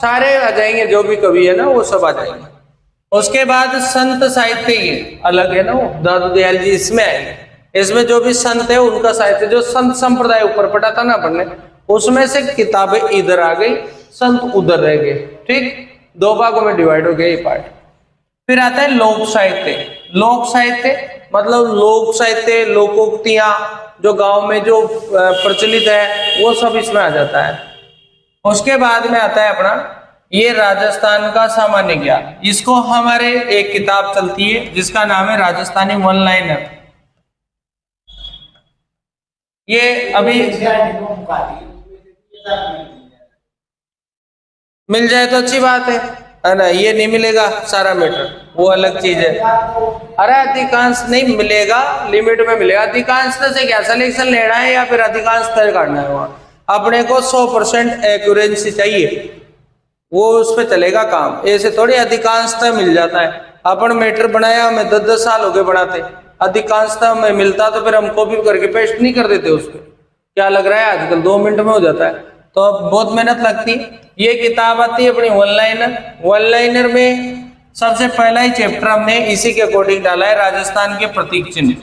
सारे आ जाएंगे, जो भी कवि है ना वो सब आ जाएंगे। उसके बाद संत साहित्य, ये अलग है ना, वो दादू दयाल जी इसमें आएंगे। इसमें जो भी संत है उनका साहित्य, जो संत संप्रदाय ऊपर पढ़ा था ना अपन ने, उसमें से किताबें इधर आ गई, संत उधर रह गए। ठीक, दो भागों में डिवाइड हो गया ये पार्ट। फिर आता है लोक साहित्य। लोक साहित्य मतलब लोक साहित्य, लोकोक्तियां जो गांव में जो प्रचलित है वो सब इसमें आ जाता है। उसके बाद में आता है अपना ये राजस्थान का सामान्य ज्ञान। इसको हमारे एक किताब चलती है जिसका नाम है राजस्थानी वन लाइनर। ये अभी मिल जाए तो अच्छी बात है ना, ये नहीं मिलेगा सारा मैटर, वो अलग चीज है। अरे अधिकांश नहीं मिलेगा, लिमिट में मिलेगा। अधिकांश से क्या सिलेक्शन लेना है या फिर अधिकांश तय करना है? वहां अपने को 100% एक्यूरेंसी चाहिए, वो उस पर चलेगा काम। ऐसे थोड़ी अधिकांशता मिल जाता है। अपन मैटर बनाया, हमें 10-10 साल हो गए बनाते, अधिकांशता में मिलता तो फिर हम कॉपी करके पेस्ट नहीं कर देते उस पर। क्या लग रहा है आजकल 2 मिनट में हो जाता है, तो अब बहुत मेहनत लगती। ये किताब आती है अपनी वन लाइनर। वन लाइनर में सबसे पहला ही चैप्टर हमने इसी के अकॉर्डिंग डाला है, राजस्थान के प्रतीक चिन्ह,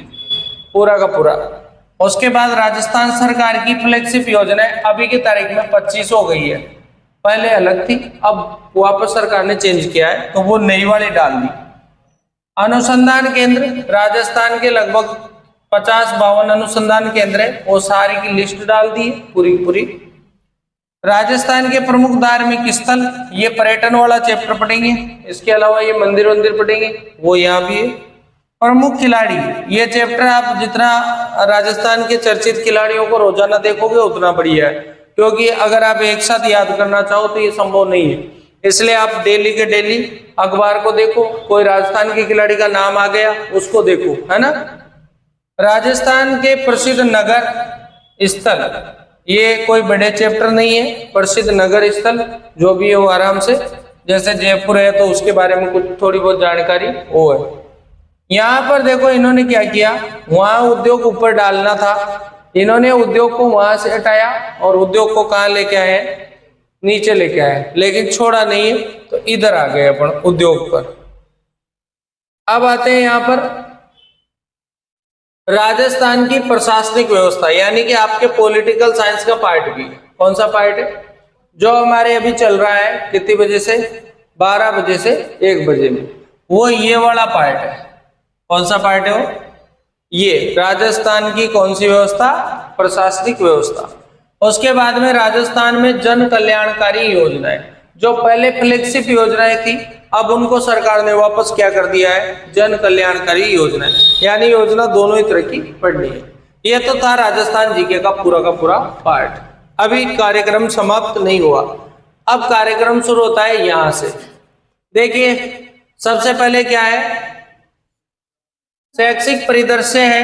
पूरा का पूरा। उसके बाद राजस्थान सरकार की फ्लैगशिप योजना अभी की तारीख में 25 हो गई है, पहले अलग थी, अब वापस सरकार ने चेंज किया है तो वो नई वाली डाल दी। अनुसंधान केंद्र राजस्थान के लगभग 50-52 अनुसंधान केंद्र है, वो सारी की लिस्ट डाल दी है पूरी पूरी। राजस्थान के प्रमुख धार्मिक स्थल, ये पर्यटन वाला चैप्टर पढ़ेंगे। इसके अलावा ये मंदिर वंदिर पढ़ेंगे, वो यहाँ भी है। प्रमुख खिलाड़ी, ये चैप्टर आप जितना राजस्थान के चर्चित खिलाड़ियों को रोजाना देखोगे उतना बढ़िया है, क्योंकि अगर आप एक साथ याद करना चाहो तो ये संभव नहीं है। इसलिए आप डेली के डेली अखबार को देखो, कोई राजस्थान के खिलाड़ी का नाम आ गया उसको देखो, है ना। राजस्थान के प्रसिद्ध नगर स्थल, ये कोई बड़े चैप्टर नहीं है, प्रसिद्ध नगर स्थल जो भी है वो आराम से, जैसे जयपुर है तो उसके बारे में कुछ थोड़ी बहुत जानकारी वो है। यहाँ पर देखो इन्होंने क्या किया, वहां उद्योग ऊपर डालना था, इन्होंने उद्योग को वहां से हटाया और उद्योग को कहाँ लेके आए, नीचे लेके आए, लेकिन छोड़ा नहीं है तो इधर आ गए अपन उद्योग पर। अब आते हैं यहाँ पर राजस्थान की प्रशासनिक व्यवस्था, यानी कि आपके पॉलिटिकल साइंस का पार्ट भी। कौन सा पार्ट है? जो हमारे अभी चल रहा है कितनी बजे से, 12 बजे से 1 बजे में, वो ये वाला पार्ट है। कौन सा पार्ट है वो? ये राजस्थान की कौन सी व्यवस्था? प्रशासनिक व्यवस्था। उसके बाद में राजस्थान में जन कल्याणकारी योजनाएं, जो पहले फ्लैगशिप योजनाएं थी अब उनको सरकार ने वापस क्या कर दिया है, जन कल्याणकारी योजनाएं, यानी योजना दोनों ही तरह की पढ़नी है। ये तो था राजस्थान जीके का पूरा पार्ट। अभी कार्यक्रम समाप्त नहीं हुआ, अब कार्यक्रम शुरू होता है यहां से। देखिए सबसे पहले क्या है, शैक्षिक परिदृश्य है,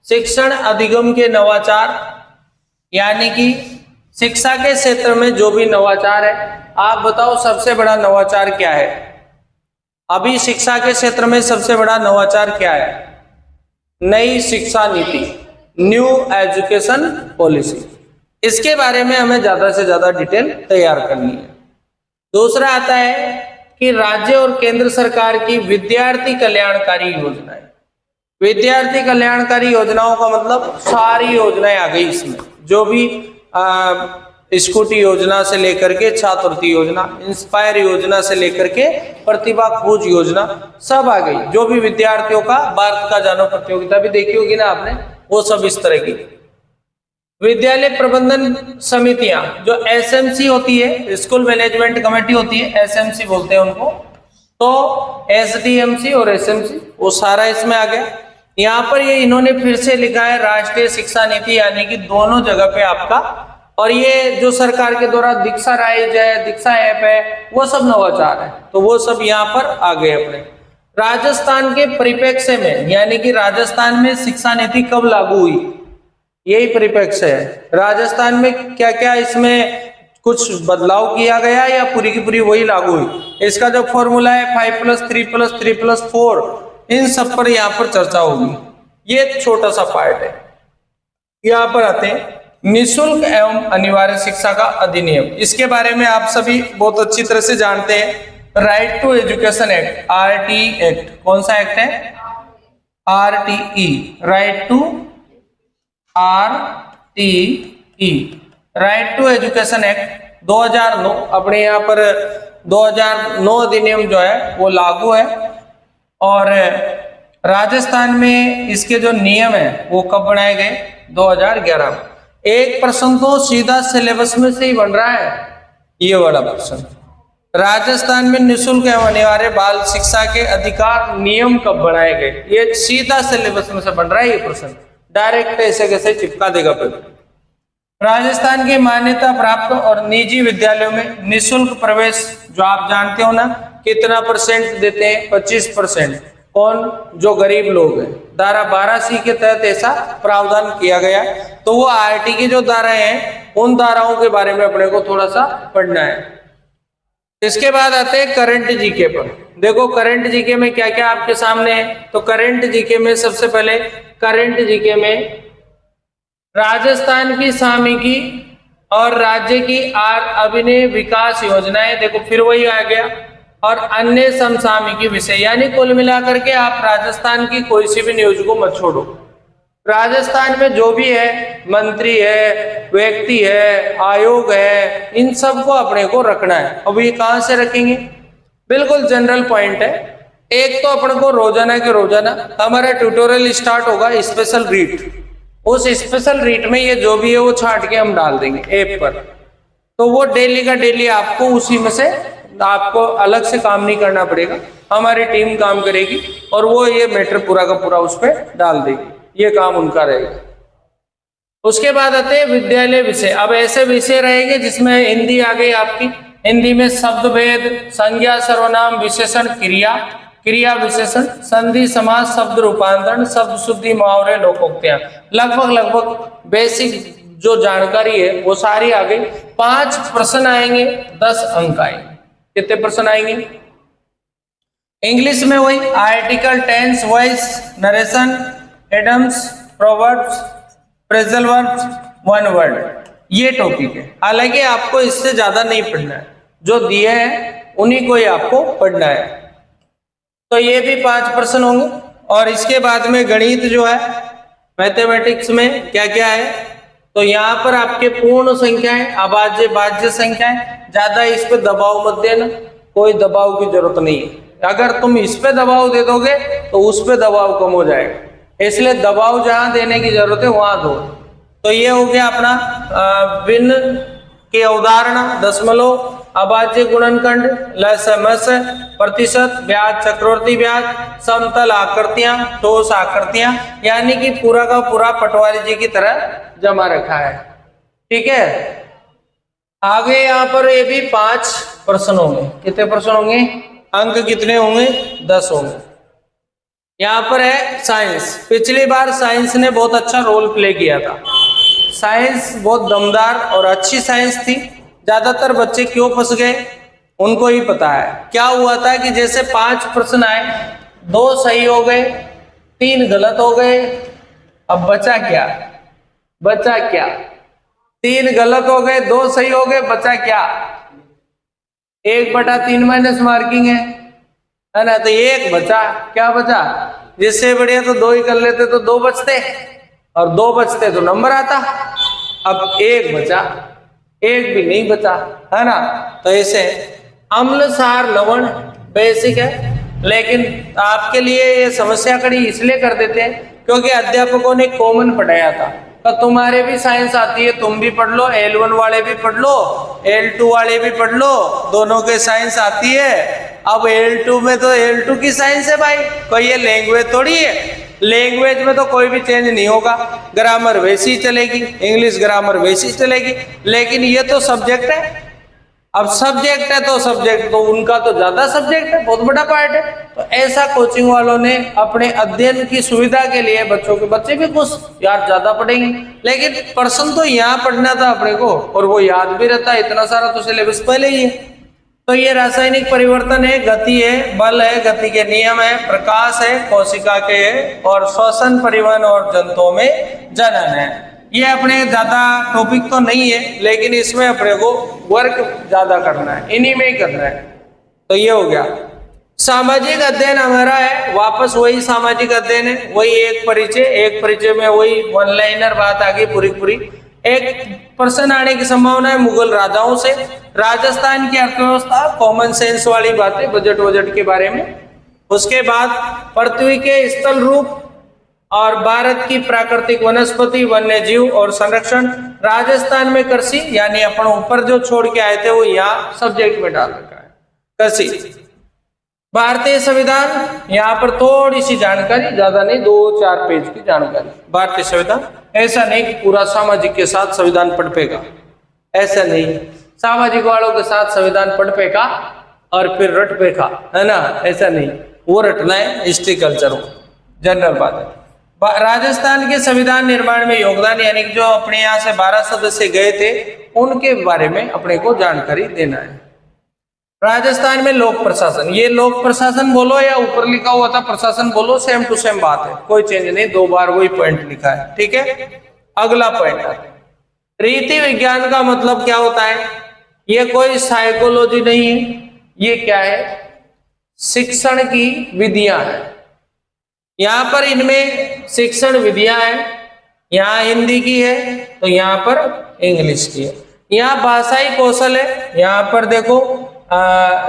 शिक्षण अधिगम के नवाचार, यानी कि शिक्षा के क्षेत्र में जो भी नवाचार है। आप बताओ सबसे बड़ा नवाचार क्या है? अभी शिक्षा के क्षेत्र में सबसे बड़ा नवाचार क्या है? नई शिक्षा नीति, न्यू एजुकेशन पॉलिसी। इसके बारे में हमें ज्यादा से ज्यादा डिटेल तैयार करनी है। दूसरा आता है कि राज्य और केंद्र सरकार की विद्यार्थी कल्याणकारी योजनाएं। विद्यार्थी कल्याणकारी योजनाओं का मतलब सारी योजनाएं आ गई इसमें, जो भी स्कूटी योजना से लेकर के छात्रवृत्ति योजना, इंस्पायर योजना से लेकर के प्रतिभा खोज योजना, सब आ गई। जो भी विद्यार्थियों का भारत का जानो प्रतियोगिता भी देखी होगी ना आपने, वो सब इस तरह की। विद्यालय प्रबंधन समितियां, जो एसएमसी होती है, स्कूल मैनेजमेंट कमेटी होती है, एसएमसी बोलते हैं उनको, तो एसडीएमसी और एसएमसी वो सारा इसमें आ गया। यहाँ पर ये इन्होंने फिर से लिखा है राष्ट्रीय शिक्षा नीति, यानी कि दोनों जगह पे आपका। और ये जो सरकार के द्वारा दीक्षा राइज है, दीक्षा ऐप है, वो सब नवाचार है, तो वो सब यहाँ पर आ गए अपने। राजस्थान के परिप्रेक्ष्य में, यानी कि राजस्थान में शिक्षा नीति कब लागू हुई, यही परिप्रेक्ष्य है। राजस्थान में क्या क्या इसमें कुछ बदलाव किया गया या पूरी की पूरी वही लागू हुई? इसका जो फॉर्मूला है 5+3+3+4, इन सब पर यहाँ पर चर्चा होगी। ये छोटा सा पार्ट है। यहाँ पर आते हैं निःशुल्क एवं अनिवार्य शिक्षा का अधिनियम, इसके बारे में आप सभी बहुत अच्छी तरह से जानते हैं। Right to education act, RT act, कौन सा एक्ट है? RTE, right to, RTE, right to education act 2009, अपने यहाँ पर 2009 अधिनियम जो है वो लागू है। और राजस्थान में इसके जो नियम है वो कब बनाए गए? 2011 में। एक प्रश्न तो सीधा सिलेबस में से ही बन रहा है, ये वाला प्रश्न, राजस्थान में निःशुल्क एवं अनिवार्य बाल शिक्षा के अधिकार नियम कब बनाए गए? ये सीधा सिलेबस में से बन रहा है ये प्रश्न, डायरेक्ट ऐसे कैसे चिपका देगा पेपर। राजस्थान के मान्यता प्राप्त और निजी विद्यालयों में निःशुल्क प्रवेश जो आप जानते हो ना, कितना % देते हैं? 25%। कौन? जो गरीब लोग हैं। धारा 12C के तहत ऐसा प्रावधान किया गया। तो वो आरटी की जो धाराएं हैं उन धाराओं के बारे में अपने को थोड़ा सा पढ़ना है। इसके बाद आते हैं करंट जीके पर। देखो करंट जीके में क्या क्या आपके सामने है। तो करंट जीके में सबसे पहले, करंट जीके में राजस्थान की सामयिकी और राज्य की अभिनय विकास योजनाएं, देखो फिर वही आ गया, और अन्य समसामयिकी विषय, यानी कुल मिलाकर के आप राजस्थान की कोई सी भी न्यूज को मत छोड़ो। राजस्थान में जो भी है, मंत्री है, व्यक्ति है, आयोग है, इन सब को अपने को रखना है। अब ये कहाँ से रखेंगे? बिल्कुल जनरल पॉइंट है। एक तो अपने को रोजाना के रोजाना हमारा ट्यूटोरियल स्टार्ट होगा स्पेशल रीड, उस स्पेशल रीड में ये जो भी है वो छाट के हम डाल देंगे ऐप पर। तो वो डेली का डेली आपको उसी में से, आपको अलग से काम नहीं करना पड़ेगा, हमारी टीम काम करेगी और वो ये मैटर पूरा का पूरा उस पर डाल देगी, ये काम उनका रहेगा। उसके बाद आते हैं विद्यालय विषय। अब ऐसे विषय रहेंगे जिसमें हिंदी आ गई आपकी, हिंदी में शब्द भेद, संज्ञा, सर्वनाम, विशेषण, क्रिया, क्रिया विशेषण, संधि, समास, शब्द रूपांतरण, शब्द शुद्धि, मुहावरे, लोकोक्तियां, लगभग बेसिक जो जानकारी है वो सारी आ गई। 5 प्रश्न आएंगे, 10 अंक आएंगे। कितने प्रश्न आएंगे? इंग्लिश में वही article, tense, voice, narration, idioms, proverbs, phrasal verbs, one word, ये टॉपिक है। हालांकि आपको इससे ज्यादा नहीं पढ़ना है, जो दिए हैं उन्हीं को ही आपको पढ़ना है। तो ये भी 5 प्रश्न होंगे। और इसके बाद में गणित जो है, मैथमेटिक्स में क्या क्या है, तो यहाँ पर आपके पूर्ण संख्याएं, अभाज्य, भाज्य संख्याएं, ज्यादा इस पे दबाव मत देना, कोई दबाव की जरूरत नहीं है। अगर तुम इस पे दबाव दे दोगे तो उस पे दबाव कम हो जाएगा, इसलिए दबाव जहां देने की जरूरत है वहां दो। तो ये हो गया अपना भिन्न की अवधारणा, दशमलव, अभाज्य, गुणनखंड, लसमस, प्रतिशत, ब्याज, चक्रवर्ती ब्याज, समतल आकृतियां, ठोस आकृतियां, यानी कि पूरा का पूरा पटवारी जी की तरह जमा रखा है। ठीक है, आगे यहाँ पर ये भी 5 प्रश्न होंगे। कितने प्रश्न होंगे? अंक कितने होंगे? 10 होंगे। यहाँ पर है साइंस। पिछली बार साइंस ने बहुत अच्छा रोल प्ले किया था, साइंस बहुत दमदार और अच्छी साइंस थी। ज्यादातर बच्चे क्यों फंस गए उनको ही पता है। क्या हुआ था कि जैसे 5 प्रश्न आए, 2 सही हो गए, 3 गलत हो गए, अब बचा क्या? बचा क्या? 3 गलत हो गए, 2 सही हो गए, बचा क्या? 1/3 माइनस मार्किंग है ना, तो 1 बचा। क्या बचा? जिससे बढ़िया तो 2 ही कर लेते तो 2 बचते, और 2 बचते तो नंबर आता। अब 1 बचा, 1 भी नहीं बचा, है ना। तो ऐसे अम्ल, सार, लवण बेसिक है, लेकिन आपके लिए ये समस्या खड़ी इसलिए कर देते हैं क्योंकि अध्यापकों ने कॉमन पढ़ाया था। तो तुम्हारे भी साइंस आती है, तुम भी पढ़ लो, L1 वाले भी पढ़ लो, L2 वाले भी पढ़ लो, दोनों के साइंस आती है। अब L2 में तो L2 की साइंस है भाई, कोई ये लैंग्वेज थोड़ी है। लैंग्वेज में तो कोई भी चेंज नहीं होगा, ग्रामर वैसी ही चलेगी, इंग्लिश ग्रामर वैसी ही चलेगी, लेकिन ये तो सब्जेक्ट है। अब सब्जेक्ट है तो सब्जेक्ट तो उनका तो ज्यादा सब्जेक्ट है, बहुत बड़ा पार्ट है। तो ऐसा कोचिंग वालों ने अपने अध्ययन की सुविधा के लिए बच्चे भी कुछ यार ज्यादा पढ़ेंगे, लेकिन प्रश्न तो यहाँ पढ़ना था अपने को, और वो याद भी रहता है, इतना सारा तो सिलेबस पहले ही है। तो ये रासायनिक परिवर्तन है, गति है, बल है, गति के नियम है, प्रकाश है, कोशिका के है, और श्वसन, परिवहन और जंतुओं में जनन है। ये अपने ज्यादा टॉपिक तो नहीं है, लेकिन इसमें अपने को वर्क ज्यादा करना है, इन्हीं में ही करना है। तो ये हो गया सामाजिक अध्ययन हमारा है, वापस वही सामाजिक अध्ययन है, वही एक परिचय में वही वन लाइनर बात आ गई पूरी पूरी। एक प्रश्न आने की संभावना है मुगल राजाओं से, राजस्थान की अर्थव्यवस्था, कॉमन सेंस वाली बातें, बजट के बारे में। उसके बाद पृथ्वी के स्थल रूप और भारत की प्राकृतिक वनस्पति, वन्य जीव और संरक्षण, राजस्थान में कृषि, यानी अपन ऊपर जो छोड़ के आए थे वो यहाँ सब्जेक्ट में डाल रखा है, कृषि। भारतीय संविधान, यहाँ पर थोड़ी सी जानकारी, ज्यादा नहीं, 2-4 पेज की जानकारी। भारतीय संविधान, ऐसा नहीं कि पूरा सामाजिक के साथ संविधान पढ़ पेगा, ऐसा नहीं, सामाजिक वालों के साथ संविधान पढ़ पेगा और फिर रट पेगा, है ना, ऐसा नहीं, वो रटना है हिस्ट्री कल्चर, जनरल बात है। राजस्थान के संविधान निर्माण में योगदान, यानी कि जो अपने यहाँ से 12 सदस्य गए थे उनके बारे में अपने को जानकारी देना है। राजस्थान में लोक प्रशासन, ये लोक प्रशासन बोलो या ऊपर लिखा हुआ था प्रशासन बोलो, सेम टू सेम बात है, कोई चेंज नहीं, 2 बार वही पॉइंट लिखा है, ठीक है। अगला पॉइंट, रीति विज्ञान का मतलब क्या होता है? ये कोई साइकोलॉजी नहीं है, ये क्या है? शिक्षण की विधियां हैं। यहाँ पर इनमें शिक्षण विधियां हैं, यहाँ हिंदी की है तो यहाँ पर इंग्लिश की है। यहाँ भाषाई कौशल है, यहाँ पर देखो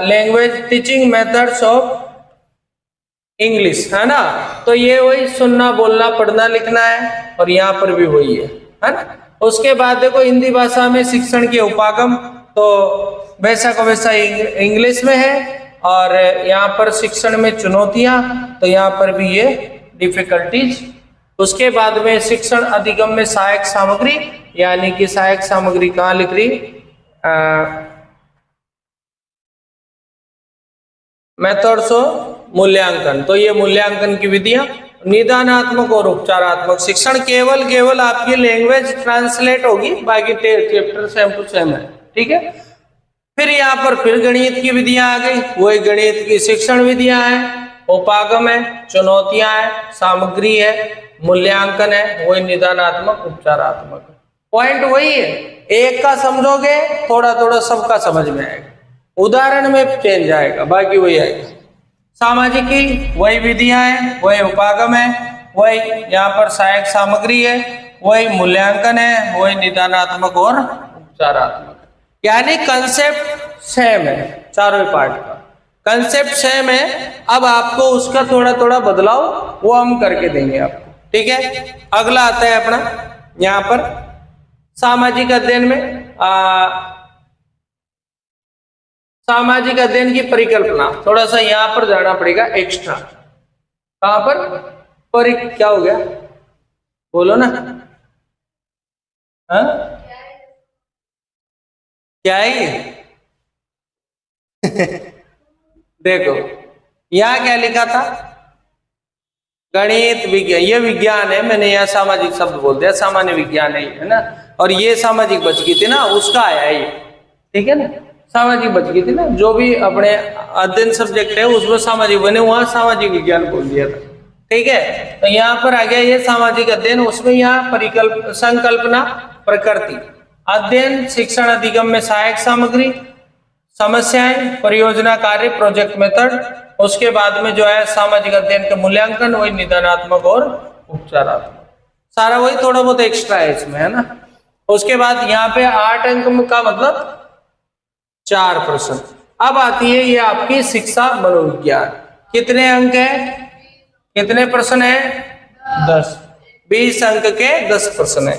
language teaching methods of English, है ना, तो ये वही सुनना बोलना पढ़ना लिखना है, और यहाँ पर भी वही है ना। उसके बाद देखो हिंदी भाषा में शिक्षण के उपागम, तो वैसा का वैसा इंग्लिश में है, और यहाँ पर शिक्षण में चुनौतियां, तो यहाँ पर भी ये डिफिकल्टीज। उसके बाद में शिक्षण अधिगम में सहायक सामग्री, यानी कि सहायक सामग्री कहाँ लिख रही, मेथड्स ऑफ मूल्यांकन, तो ये मूल्यांकन की विधियां। निदानात्मक और उपचारात्मक शिक्षण, केवल आपकी लैंग्वेज ट्रांसलेट होगी, बाकी चैप्टर सेम टू सेम है, ठीक है। फिर यहाँ पर फिर गणित की विधियां आ गई, वही गणित की शिक्षण विधियां हैं, उपागम है, चुनौतियां है, सामग्री है, मूल्यांकन है, वही निदानात्मक उपचारात्मक। पॉइंट वही है, एक का समझोगे थोड़ा थोड़ा सबका समझ में आएगा, उदाहरण में चेंज आएगा, बाकी वही आएगा। सामाजिक की वही विधियां हैं, वही उपागम है, वही यहाँ पर सहायक सामग्री है, वही मूल्यांकन है, वही निदानात्मक और उपचारात्मक, यानी कंसेप्ट सेम है, चारों पार्ट का कंसेप्ट सेम है। अब आपको उसका थोड़ा थोड़ा बदलाव वो हम करके देंगे आपको, ठीक है। अगला आता है अपना यहाँ पर सामाजिक अध्ययन में सामाजिक अध्ययन की परिकल्पना, थोड़ा सा यहाँ पर जाना पड़ेगा एक्स्ट्रा। कहां पर क्या हो गया बोलो ना, हाँ क्या है देखो यहाँ क्या लिखा था, गणित विज्ञान, ये विज्ञान है, मैंने यहाँ सामाजिक शब्द बोल दिया, सामान्य विज्ञान है ना, और ये सामाजिक बच गई थी ना, उसका आया ये, ठीक है ना, सामाजिक बच गई थी ना, जो भी अपने अध्ययन सब्जेक्ट है उसमें सामाजिक बने, वहां सामाजिक विज्ञान बोल दिया था, ठीक है। तो यहाँ पर आ गया ये सामाजिक अध्ययन, उसमें यहाँ परिकल्प संकल्पना प्रकृति, अध्ययन शिक्षण अधिगम में सहायक सामग्री, समस्याएं, परियोजना कार्य, प्रोजेक्ट मेथड, उसके बाद में जो है सामाजिक अध्ययन के मूल्यांकन, वही निदानात्मक और उपचारात्मक, सारा वही, थोड़ा बहुत एक्स्ट्रा है इसमें, है ना। उसके बाद यहाँ पे 8 अंक का मतलब 4 प्रश्न। अब आती है ये आपकी शिक्षा मनोविज्ञान, कितने अंक है, कितने प्रश्न है, 10, 20 अंक के 10 प्रश्न है।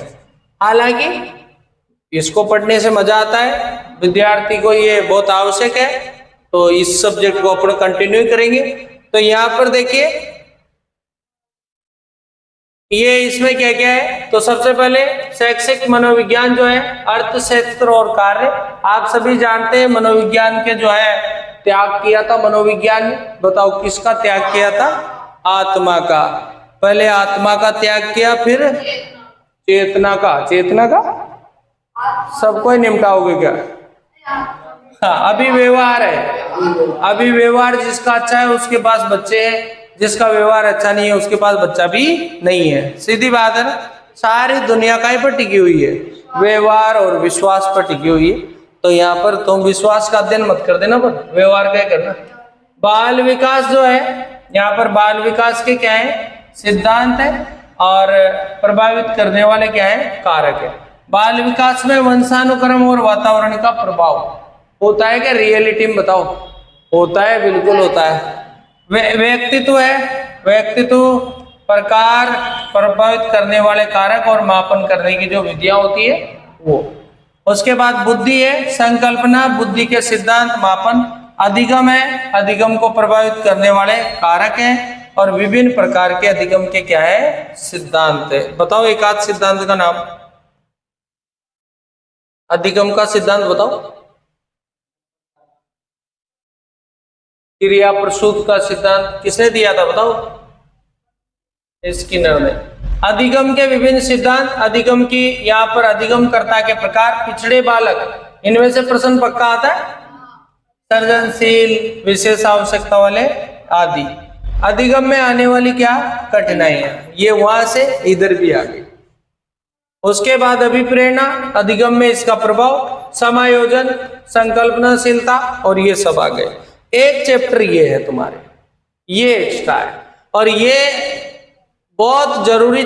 हालांकि इसको पढ़ने से मजा आता है, विद्यार्थी को ये बहुत आवश्यक है, तो इस सब्जेक्ट को अपन कंटिन्यू करेंगे। तो यहाँ पर देखिए ये इसमें क्या क्या है, तो सबसे पहले शैक्षिक मनोविज्ञान जो है, अर्थशास्त्र और कार्य, आप सभी जानते हैं मनोविज्ञान के जो है त्याग किया था मनोविज्ञान ने, बताओ किसका त्याग किया था, आत्मा का, पहले आत्मा का त्याग किया, फिर चेतना का सबको ही निपटाओगे क्या, हाँ अभी व्यवहार है, अभी व्यवहार जिसका अच्छा है उसके पास बच्चे हैं, जिसका व्यवहार अच्छा नहीं है उसके पास बच्चा भी नहीं है, सीधी बात है ना। सारी दुनिया कहीं पर टिकी हुई है, व्यवहार और विश्वास पर टिकी हुई है। तो यहाँ पर तुम विश्वास का अध्ययन मत कर देना, पर व्यवहार क्या करना। बाल विकास जो है, यहाँ पर बाल विकास के क्या है, सिद्धांत है, और प्रभावित करने वाले क्या है, कारक है। बाल विकास में वंशानुक्रम और वातावरण का प्रभाव होता है क्या, रियलिटी में बताओ। होता है, बिल्कुल होता है। व्यक्तित्व है, व्यक्तित्व, प्रकार, प्रभावित करने वाले कारक और मापन करने की जो विधियां होती है वो। उसके बाद बुद्धि है, संकल्पना, बुद्धि के सिद्धांत, मापन। अधिगम है, अधिगम को प्रभावित करने वाले कारक हैं, और विभिन्न प्रकार के अधिगम के क्या है, सिद्धांत है। बताओ एक आध सिद्धांत का नाम, अधिगम का सिद्धांत बताओ। क्रिया प्रसूत का सिद्धांत किसने दिया था, बताओ। स्किनर ने। अधिगम के विभिन्न सिद्धांत, अधिगम की यहाँ पर अधिगमकर्ता के प्रकार, पिछड़े बालक, इनमें से प्रश्न पक्का आता है। सर्जनशील, विशेष आवश्यकता वाले आदि। अधिगम में आने वाली क्या कठिनाइयां, ये वहां से इधर भी आ गई। उसके बाद अभिप्रेरणा, अधिगम में इसका प्रभाव, समायोजन, संकल्पनाशीलता, और ये सब आ गए। एक चैप्टर ये है तुम्हारे, ये एक्स्ट्रा है, और ये बहुत जरूरी